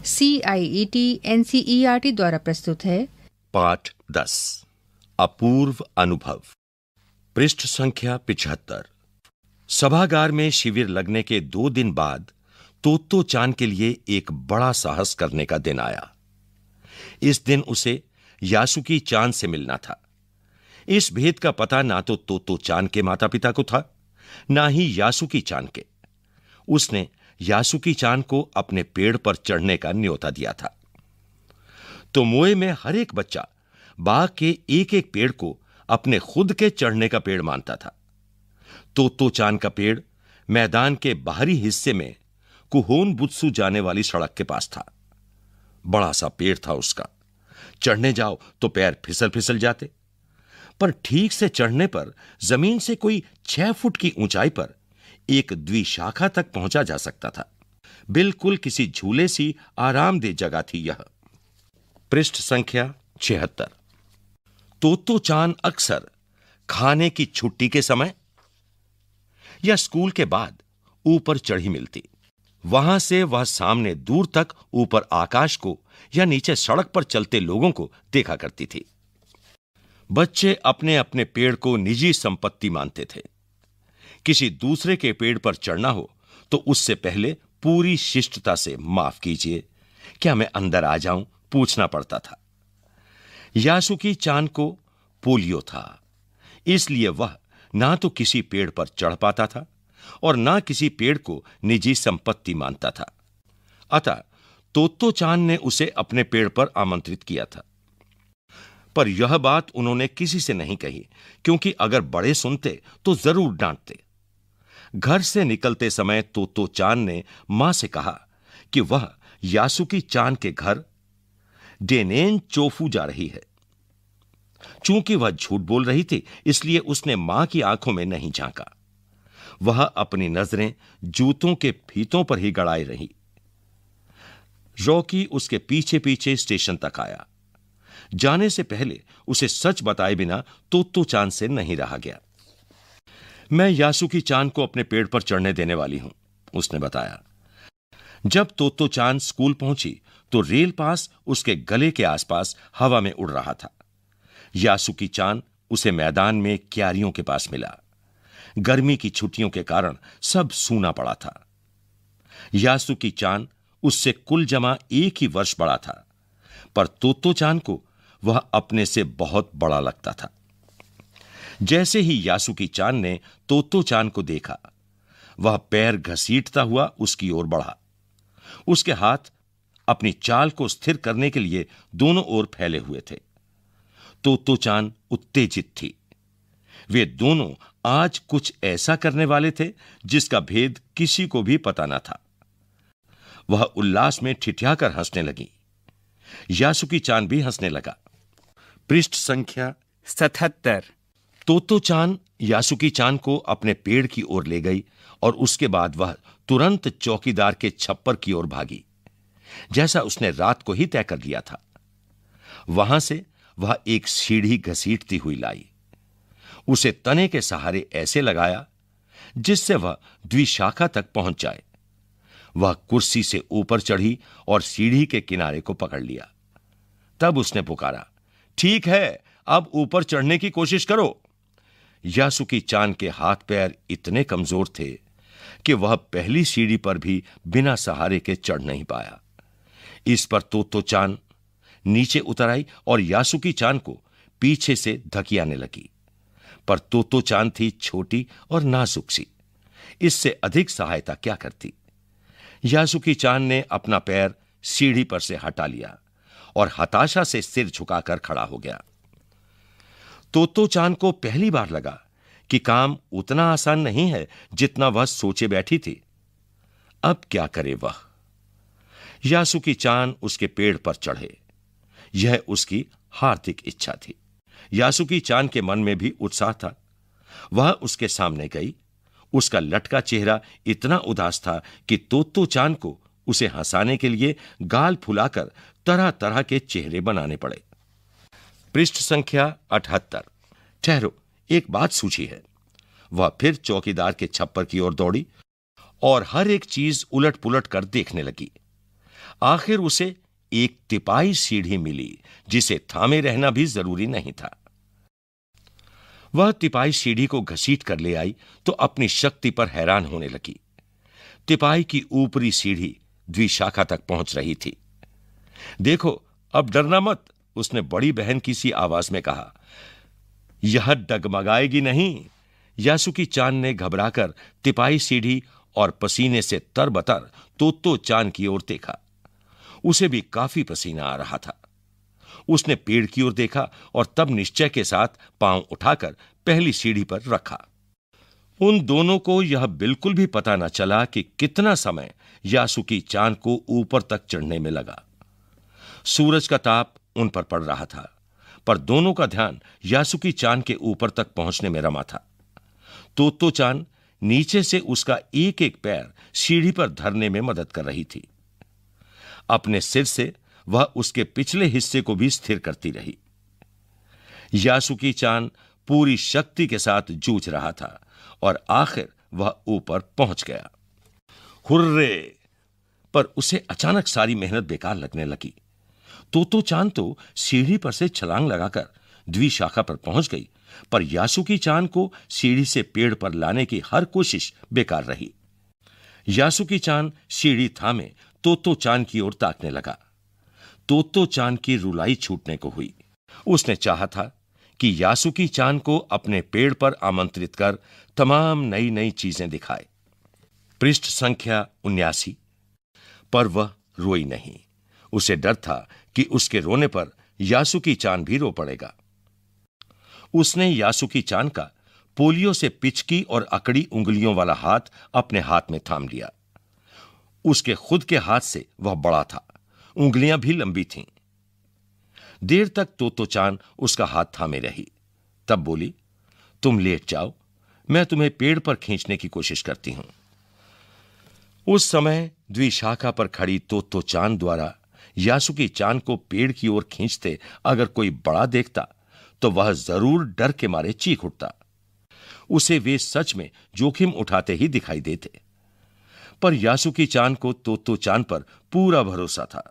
CIET NCERT द्वारा प्रस्तुत है पाठ 10 अपूर्व अनुभव। पृष्ठ संख्या 75। सभागार में शिविर लगने के 2 दिन बाद तोत्तो चान के लिए एक बड़ा साहस करने का दिन आया। इस दिन उसे यासुकी चान से मिलना था। इस भेद का पता ना तो तोत्तो चान के माता पिता को था, ना ही यासुकी चान के। उसने यासुकी चान को अपने पेड़ पर चढ़ने का न्योता दिया था। तोमोए में हर एक बच्चा बाग के एक एक पेड़ को अपने खुद के चढ़ने का पेड़ मानता था। तोत्तो चान का पेड़ मैदान के बाहरी हिस्से में कुहोन बुत्सु जाने वाली सड़क के पास था। बड़ा सा पेड़ था उसका। चढ़ने जाओ तो पैर फिसल फिसल जाते, पर ठीक से चढ़ने पर जमीन से कोई 6 फुट की ऊंचाई पर एक द्विशाखा तक पहुंचा जा सकता था। बिल्कुल किसी झूले सी आरामदेह जगह थी यह। पृष्ठ संख्या 76। तोत्तो चान अक्सर खाने की छुट्टी के समय या स्कूल के बाद ऊपर चढ़ी मिलती। वहां से वह सामने दूर तक ऊपर आकाश को या नीचे सड़क पर चलते लोगों को देखा करती थी। बच्चे अपने अपने पेड़ को निजी संपत्ति मानते थे। किसी दूसरे के पेड़ पर चढ़ना हो तो उससे पहले पूरी शिष्टता से माफ कीजिए, क्या मैं अंदर आ जाऊं, पूछना पड़ता था। यासुकी चान को पोलियो था, इसलिए वह ना तो किसी पेड़ पर चढ़ पाता था और ना किसी पेड़ को निजी संपत्ति मानता था। अतः तोत्तो चान ने उसे अपने पेड़ पर आमंत्रित किया था, पर यह बात उन्होंने किसी से नहीं कही, क्योंकि अगर बड़े सुनते तो जरूर डांटते। घर से निकलते समय तोत्तो चान ने मां से कहा कि वह यासुकी चान के घर डेनेन चोफू जा रही है। चूंकि वह झूठ बोल रही थी, इसलिए उसने मां की आंखों में नहीं झांका। वह अपनी नजरें जूतों के फीतों पर ही गड़ाए रही। रॉकी उसके पीछे पीछे स्टेशन तक आया। जाने से पहले उसे सच बताए बिना तोत्तो चान से नहीं रहा गया। मैं यासुकी चान को अपने पेड़ पर चढ़ने देने वाली हूं, उसने बताया। जब तोत्तो चान स्कूल पहुंची तो रेल पास उसके गले के आसपास हवा में उड़ रहा था। यासुकी चान उसे मैदान में क्यारियों के पास मिला। गर्मी की छुट्टियों के कारण सब सूना पड़ा था। यासुकी चान उससे कुल जमा 1 ही वर्ष बड़ा था, पर तोत्तो चान को वह अपने से बहुत बड़ा लगता था। जैसे ही यासुकी चान ने तोत्तो चान को देखा, वह पैर घसीटता हुआ उसकी ओर बढ़ा। उसके हाथ अपनी चाल को स्थिर करने के लिए दोनों ओर फैले हुए थे। तोत्तो चान उत्तेजित थी। वे दोनों आज कुछ ऐसा करने वाले थे जिसका भेद किसी को भी पता न था। वह उल्लास में ठिठियाकर हंसने लगी। यासुकी चान भी हंसने लगा। पृष्ठ संख्या 77। तोत्तो चान यासुकी चान को अपने पेड़ की ओर ले गई और उसके बाद वह तुरंत चौकीदार के छप्पर की ओर भागी, जैसा उसने रात को ही तय कर लिया था। वहां से वह एक सीढ़ी घसीटती हुई लाई। उसे तने के सहारे ऐसे लगाया जिससे वह द्विशाखा तक पहुंच जाए। वह कुर्सी से ऊपर चढ़ी और सीढ़ी के किनारे को पकड़ लिया। तब उसने पुकारा, ठीक है, अब ऊपर चढ़ने की कोशिश करो। यासुकी चान के हाथ पैर इतने कमजोर थे कि वह पहली सीढ़ी पर भी बिना सहारे के चढ़ नहीं पाया। इस पर तोत्तो चान नीचे उतर आई और यासुकी चान को पीछे से धकियाने लगी, पर तोत्तो चान थी छोटी और नाजुक सी। इससे अधिक सहायता क्या करती। यासुकी चान ने अपना पैर सीढ़ी पर से हटा लिया और हताशा से सिर झुकाकर खड़ा हो गया। तोत्तो चान को पहली बार लगा कि काम उतना आसान नहीं है जितना वह सोचे बैठी थी। अब क्या करे वह। यासुकी चान उसके पेड़ पर चढ़े। यह उसकी हार्दिक इच्छा थी। यासुकी चान के मन में भी उत्साह था। वह उसके सामने गई। उसका लटका चेहरा इतना उदास था कि तोत्तो चान को उसे हंसाने के लिए गाल फुलाकर तरह तरह के चेहरे बनाने पड़े। पृष्ठ संख्या 78। ठहरो, एक बात सूझी है। वह फिर चौकीदार के छप्पर की ओर दौड़ी और हर एक चीज उलट पुलट कर देखने लगी। आखिर उसे एक तिपाई सीढ़ी मिली जिसे थामे रहना भी जरूरी नहीं था। वह तिपाई सीढ़ी को घसीट कर ले आई तो अपनी शक्ति पर हैरान होने लगी। तिपाई की ऊपरी सीढ़ी द्विशाखा तक पहुंच रही थी। देखो, अब डरना मत, उसने बड़ी बहन की सी आवाज में कहा। यह डगमगाएगी नहीं। यासुकी चान ने घबराकर तिपाई सीढ़ी और पसीने से तरबतर तोत्तो चान की ओर देखा। उसे भी काफी पसीना आ रहा था। उसने पेड़ की ओर देखा और तब निश्चय के साथ पांव उठाकर पहली सीढ़ी पर रखा। उन दोनों को यह बिल्कुल भी पता न चला कि कितना समय यासुकी चान को ऊपर तक चढ़ने में लगा। सूरज का ताप उन पर पड़ रहा था, पर दोनों का ध्यान यासुकी चान के ऊपर तक पहुंचने में रमा था। तोत्तो चान नीचे से उसका एक एक पैर सीढ़ी पर धरने में मदद कर रही थी। अपने सिर से वह उसके पिछले हिस्से को भी स्थिर करती रही। यासुकी चान पूरी शक्ति के साथ जूझ रहा था और आखिर वह ऊपर पहुंच गया। हुर्रे! पर उसे अचानक सारी मेहनत बेकार लगने लगी। तोत्तो चान तो सीढ़ी पर से छलांग लगाकर द्विशाखा पर पहुंच गई, पर यासुकी चान को सीढ़ी से पेड़ पर लाने की हर कोशिश बेकार रही। यासुकी चान सीढ़ी थामे तोत्तो चान की ओर ताकने लगा। तोत्तो चान की रुलाई छूटने को हुई। उसने चाहा था कि यासुकी चान को अपने पेड़ पर आमंत्रित कर तमाम नई नई चीजें दिखाए। पृष्ठ संख्या 79। पर वह रोई नहीं। उसे डर था कि उसके रोने पर यासुकी चान भी रो पड़ेगा। उसने यासुकी चान का पोलियो से पिचकी और अकड़ी उंगलियों वाला हाथ अपने हाथ में थाम लिया। उसके खुद के हाथ से वह बड़ा था, उंगलियां भी लंबी थीं। देर तक तोत्तो चान उसका हाथ थामे रही, तब बोली, तुम लेट जाओ, मैं तुम्हें पेड़ पर खींचने की कोशिश करती हूं। उस समय द्विशाखा पर खड़ी तोत्तो चान द्वारा यासुकी चान को पेड़ की ओर खींचते अगर कोई बड़ा देखता तो वह जरूर डर के मारे चीख उठता। उसे वे सच में जोखिम उठाते ही दिखाई देते। पर यासुकी चान को तोत्तो चान पर पूरा भरोसा था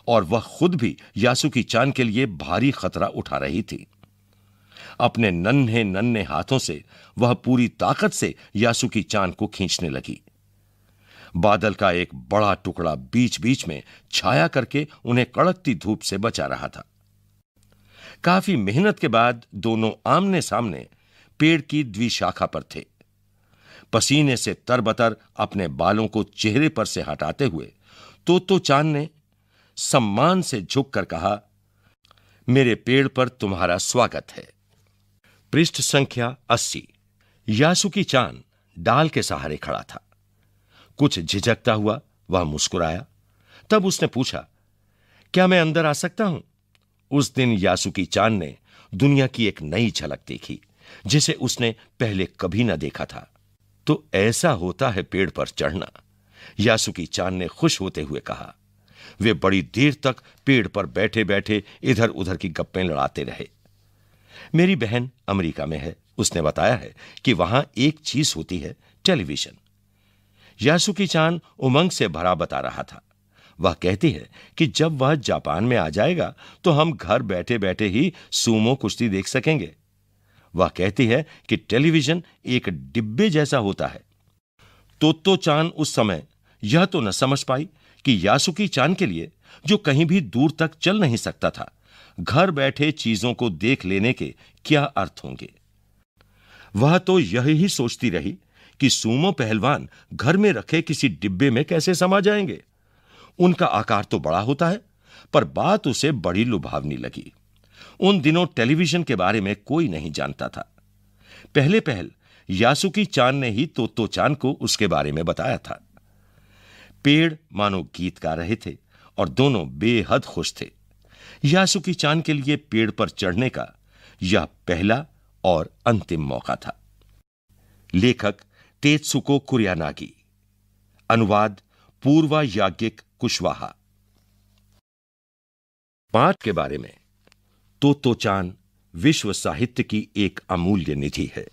और वह खुद भी यासुकी चान के लिए भारी खतरा उठा रही थी। अपने नन्हे नन्हे हाथों से वह पूरी ताकत से यासुकी चान को खींचने लगी। बादल का एक बड़ा टुकड़ा बीच बीच में छाया करके उन्हें कड़कती धूप से बचा रहा था। काफी मेहनत के बाद दोनों आमने सामने पेड़ की द्विशाखा पर थे। पसीने से तरबतर अपने बालों को चेहरे पर से हटाते हुए तोत्तो चान ने सम्मान से झुककर कहा, मेरे पेड़ पर तुम्हारा स्वागत है। पृष्ठ संख्या 80। यासुकी चान डाल के सहारे खड़ा था। कुछ झिझकता हुआ वह मुस्कुराया। तब उसने पूछा, क्या मैं अंदर आ सकता हूं? उस दिन यासुकी चान ने दुनिया की एक नई झलक देखी जिसे उसने पहले कभी न देखा था। तो ऐसा होता है पेड़ पर चढ़ना, यासुकी चान ने खुश होते हुए कहा। वे बड़ी देर तक पेड़ पर बैठे बैठे इधर उधर की गप्पें लड़ाते रहे। मेरी बहन अमेरिका में है, उसने बताया है कि वहां एक चीज होती है, टेलीविजन। यासुकी चान उमंग से भरा बता रहा था। वह कहती है कि जब वह जापान में आ जाएगा तो हम घर बैठे बैठे ही सूमो कुश्ती देख सकेंगे। वह कहती है कि टेलीविजन एक डिब्बे जैसा होता है। तोत्तो चान उस समय यह तो न समझ पाई कि यासुकी चान के लिए, जो कहीं भी दूर तक चल नहीं सकता था, घर बैठे चीजों को देख लेने के क्या अर्थ होंगे। वह तो यही सोचती रही कि सूमो पहलवान घर में रखे किसी डिब्बे में कैसे समा जाएंगे। उनका आकार तो बड़ा होता है, पर बात उसे बड़ी लुभावनी लगी। उन दिनों टेलीविजन के बारे में कोई नहीं जानता था। पहले पहल यासुकी चान ने ही तोत्तो चान को उसके बारे में बताया था। पेड़ मानो गीत गा रहे थे और दोनों बेहद खुश थे। यासुकी चान के लिए पेड़ पर चढ़ने का यह पहला और अंतिम मौका था। लेखक तेत्सुको कुरियानागी। अनुवाद पूर्वा याज्ञिक कुशवाहा। पाठ के बारे में। तोत्तो चान विश्व साहित्य की एक अमूल्य निधि है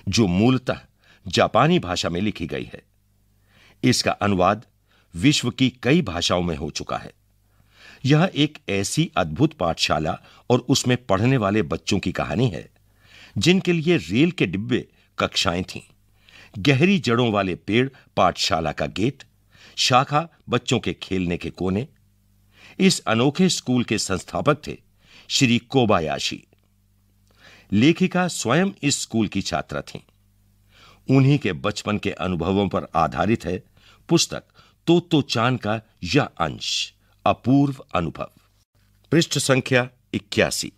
जो मूलतः जापानी भाषा में लिखी गई है। इसका अनुवाद विश्व की कई भाषाओं में हो चुका है। यह एक ऐसी अद्भुत पाठशाला और उसमें पढ़ने वाले बच्चों की कहानी है जिनके लिए रेल के डिब्बे कक्षाएं थीं, गहरी जड़ों वाले पेड़ पाठशाला का गेट, शाखा बच्चों के खेलने के कोने। इस अनोखे स्कूल के संस्थापक थे श्री कोबायाशी। लेखिका स्वयं इस स्कूल की छात्रा थीं। उन्हीं के बचपन के अनुभवों पर आधारित है पुस्तक तोत्तो चान का यह अंश, अपूर्व अनुभव। पृष्ठ संख्या 81।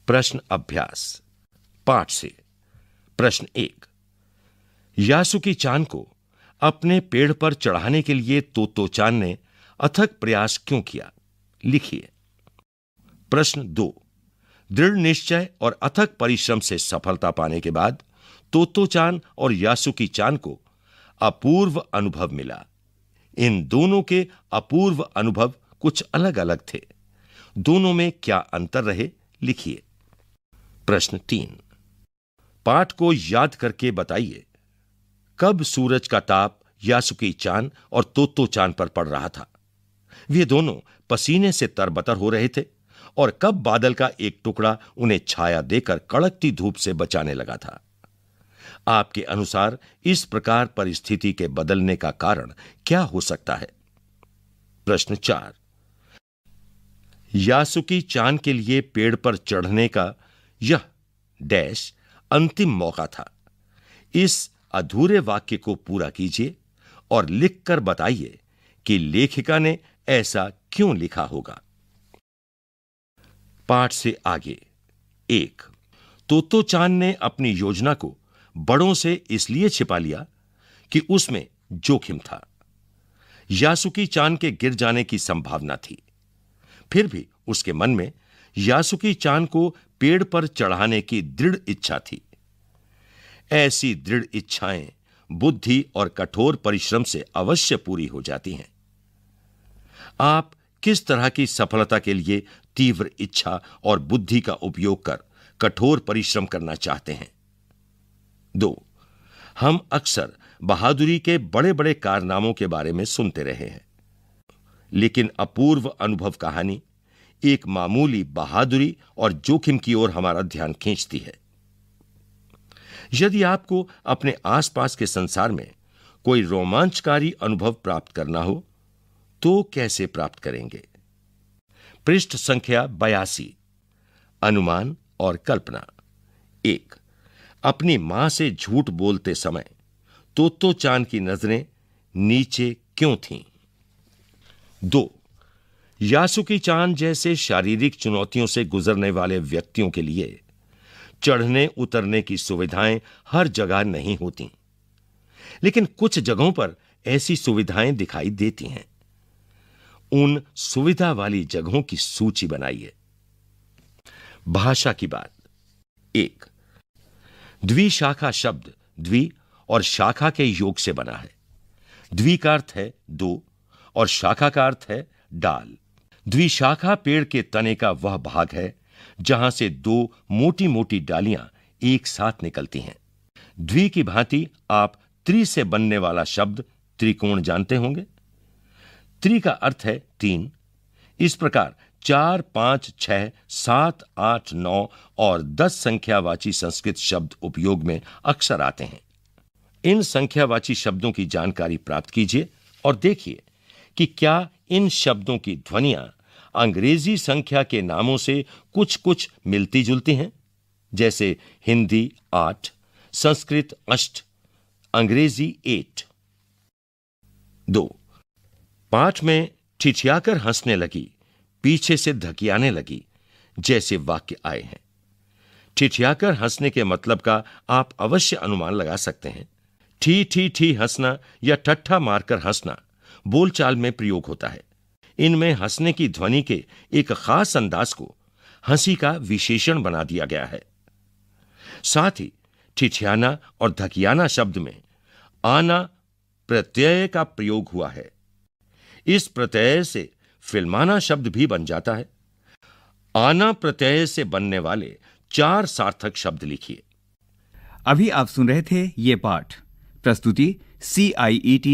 प्रश्न अभ्यास। पाठ से प्रश्न 1। यासुकी चान को अपने पेड़ पर चढ़ाने के लिए तोत्तो चान ने अथक प्रयास क्यों किया? लिखिए। प्रश्न 2। दृढ़ निश्चय और अथक परिश्रम से सफलता पाने के बाद तोत्तो चान और यासुकी चान को अपूर्व अनुभव मिला। इन दोनों के अपूर्व अनुभव कुछ अलग अलग थे। दोनों में क्या अंतर रहे? लिखिए। प्रश्न 3। पाठ को याद करके बताइए, कब सूरज का ताप यासुकी चान और तोत्तो चान पर पड़ रहा था? वे दोनों पसीने से तरबतर हो रहे थे। और कब बादल का एक टुकड़ा उन्हें छाया देकर कड़कती धूप से बचाने लगा था? आपके अनुसार इस प्रकार परिस्थिति के बदलने का कारण क्या हो सकता है? प्रश्न 4। यासुकी चान के लिए पेड़ पर चढ़ने का यह डैश अंतिम मौका था। इस अधूरे वाक्य को पूरा कीजिए और लिखकर बताइए कि लेखिका ने ऐसा क्यों लिखा होगा। पाठ से आगे। 1। तोत्तो चान ने अपनी योजना को बड़ों से इसलिए छिपा लिया कि उसमें जोखिम था। यासुकी चान के गिर जाने की संभावना थी। फिर भी उसके मन में यासुकी चान को पेड़ पर चढ़ाने की दृढ़ इच्छा थी। ऐसी दृढ़ इच्छाएं बुद्धि और कठोर परिश्रम से अवश्य पूरी हो जाती हैं। आप किस तरह की सफलता के लिए तीव्र इच्छा और बुद्धि का उपयोग कर कठोर परिश्रम करना चाहते हैं? 2। हम अक्सर बहादुरी के बड़े बड़े कारनामों के बारे में सुनते रहे हैं, लेकिन अपूर्व अनुभव कहानी एक मामूली बहादुरी और जोखिम की ओर हमारा ध्यान खींचती है। यदि आपको अपने आसपास के संसार में कोई रोमांचकारी अनुभव प्राप्त करना हो तो कैसे प्राप्त करेंगे? पृष्ठ संख्या 82। अनुमान और कल्पना। 1। अपनी मां से झूठ बोलते समय तोत्तो चान की नजरें नीचे क्यों थीं? 2। यासुकी चान जैसे शारीरिक चुनौतियों से गुजरने वाले व्यक्तियों के लिए चढ़ने उतरने की सुविधाएं हर जगह नहीं होती, लेकिन कुछ जगहों पर ऐसी सुविधाएं दिखाई देती हैं। उन सुविधा वाली जगहों की सूची बनाइए। भाषा की बात। 1। द्विशाखा शब्द द्वि और शाखा के योग से बना है। द्वि का अर्थ है दो और शाखा का अर्थ है डाल। द्विशाखा पेड़ के तने का वह भाग है जहां से दो मोटी मोटी डालियां एक साथ निकलती हैं। द्वि की भांति आप त्रि से बनने वाला शब्द त्रिकोण जानते होंगे। त्रि का अर्थ है 3। इस प्रकार 4, 5, 6, 7, 8, 9 और 10 संख्यावाची संस्कृत शब्द उपयोग में अक्सर आते हैं। इन संख्यावाची शब्दों की जानकारी प्राप्त कीजिए और देखिए कि क्या इन शब्दों की ध्वनियां अंग्रेजी संख्या के नामों से कुछ कुछ मिलती जुलती हैं, जैसे हिंदी 8, संस्कृत अष्ट, अंग्रेजी 8। 2। पाठ में ठिठियाकर हंसने लगी, पीछे से धकियाने लगी जैसे वाक्य आए हैं। ठिठियाकर हंसने के मतलब का आप अवश्य अनुमान लगा सकते हैं। ठी ठी ठी हंसना या ठट्ठा मारकर हंसना बोलचाल में प्रयोग होता है। इनमें हंसने की ध्वनि के एक खास अंदाज को हंसी का विशेषण बना दिया गया है। साथ ही ठिठियाना और धकियाना शब्द में आना प्रत्यय का प्रयोग हुआ है। इस प्रत्यय से फिल्माना शब्द भी बन जाता है। आना प्रत्यय से बनने वाले 4 सार्थक शब्द लिखिए। अभी आप सुन रहे थे ये पाठ। प्रस्तुति CIET